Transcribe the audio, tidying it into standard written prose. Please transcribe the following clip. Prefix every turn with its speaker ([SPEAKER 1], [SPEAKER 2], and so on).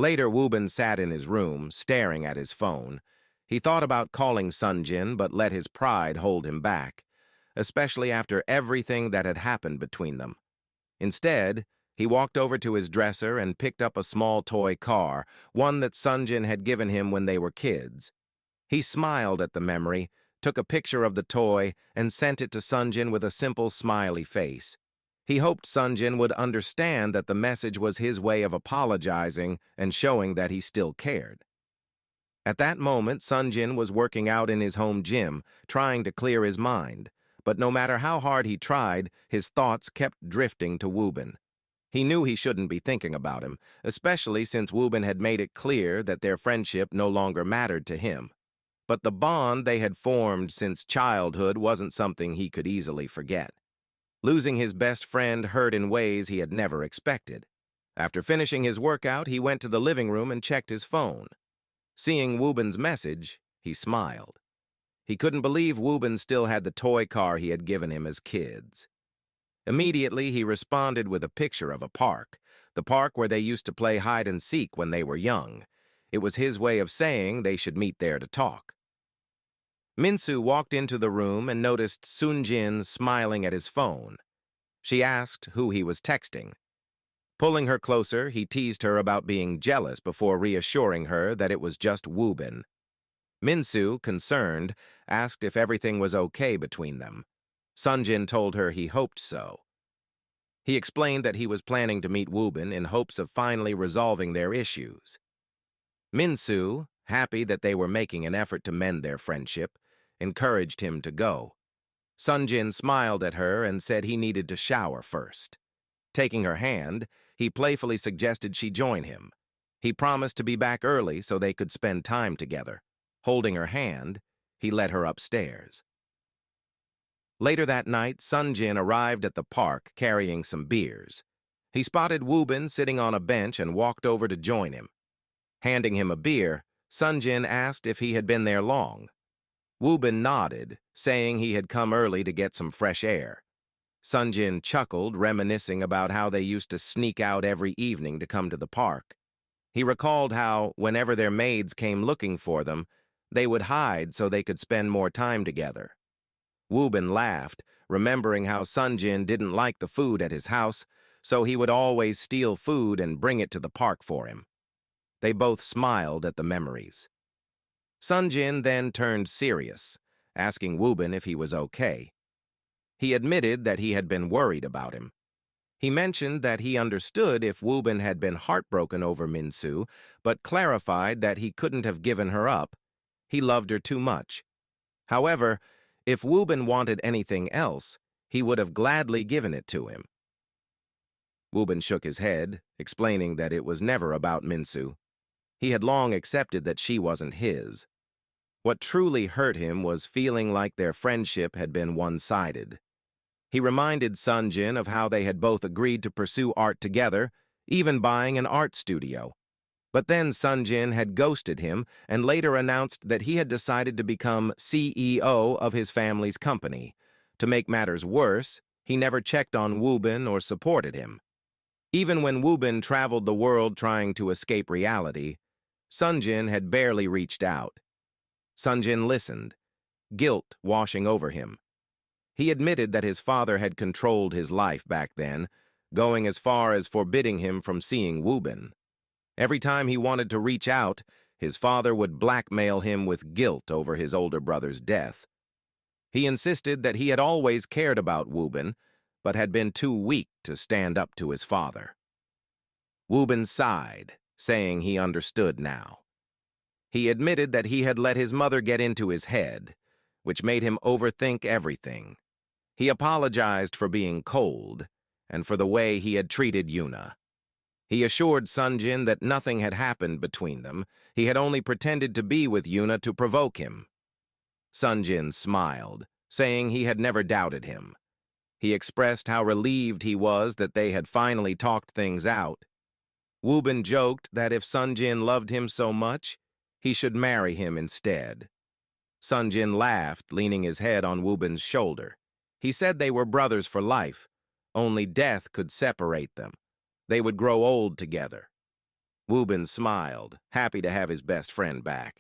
[SPEAKER 1] Later, Woben sat in his room, staring at his phone. He thought about calling Sunjin, but let his pride hold him back, especially after everything that had happened between them. Instead, he walked over to his dresser and picked up a small toy car, one that Sunjin had given him when they were kids. He smiled at the memory, took a picture of the toy, and sent it to Sunjin with a simple smiley face. He hoped Sunjin would understand that the message was his way of apologizing and showing that he still cared. At that moment, Sunjin was working out in his home gym, trying to clear his mind. But no matter how hard he tried, his thoughts kept drifting to Woben. He knew he shouldn't be thinking about him, especially since Woben had made it clear that their friendship no longer mattered to him. But the bond they had formed since childhood wasn't something he could easily forget. Losing his best friend hurt in ways he had never expected. After finishing his workout, he went to the living room and checked his phone. Seeing Woben's message, he smiled. He couldn't believe Woben still had the toy car he had given him as kids. Immediately, he responded with a picture of a park, the park where they used to play hide-and-seek when they were young. It was his way of saying they should meet there to talk. Minsu walked into the room and noticed Sunjin smiling at his phone. She asked who he was texting. Pulling her closer, he teased her about being jealous before reassuring her that it was just Woben. Minsu, concerned, asked if everything was okay between them. Sunjin told her he hoped so. He explained that he was planning to meet Woben in hopes of finally resolving their issues. Minsu, happy that they were making an effort to mend their friendship, encouraged him to go. Sunjin smiled at her and said he needed to shower first. Taking her hand, he playfully suggested she join him. He promised to be back early so they could spend time together. Holding her hand, he led her upstairs. Later that night, Sunjin arrived at the park carrying some beers. He spotted Woben sitting on a bench and walked over to join him. Handing him a beer, Sunjin asked if he had been there long. Woben nodded, saying he had come early to get some fresh air. Sunjin chuckled, reminiscing about how they used to sneak out every evening to come to the park. He recalled how, whenever their maids came looking for them, they would hide so they could spend more time together. Woben laughed, remembering how Sunjin didn't like the food at his house, so he would always steal food and bring it to the park for him. They both smiled at the memories. Sunjin then turned serious, asking Woben if he was okay. He admitted that he had been worried about him. He mentioned that he understood if Woben had been heartbroken over Minsu, but clarified that he couldn't have given her up. He loved her too much. However, if Woben wanted anything else, he would have gladly given it to him. Woben shook his head, explaining that it was never about Minsu. He had long accepted that she wasn't his. What truly hurt him was feeling like their friendship had been one-sided. He reminded Sunjin of how they had both agreed to pursue art together, even buying an art studio. But then Sunjin had ghosted him and later announced that he had decided to become CEO of his family's company. To make matters worse, he never checked on Woben or supported him. Even when Woben traveled the world trying to escape reality, Sunjin had barely reached out. Sunjin listened, guilt washing over him. He admitted that his father had controlled his life back then, going as far as forbidding him from seeing Woben. Every time he wanted to reach out, his father would blackmail him with guilt over his older brother's death. He insisted that he had always cared about Woben, but had been too weak to stand up to his father. Woben sighed, saying he understood now. He admitted that he had let his mother get into his head, which made him overthink everything. He apologized for being cold and for the way he had treated Yuna. He assured Sunjin that nothing had happened between them. He had only pretended to be with Yuna to provoke him. Sunjin smiled, saying he had never doubted him. He expressed how relieved he was that they had finally talked things out. Woben joked that if Sunjin loved him so much, he should marry him instead. Sunjin laughed, leaning his head on Woben's shoulder. He said they were brothers for life. Only death could separate them. They would grow old together. Woben smiled, happy to have his best friend back.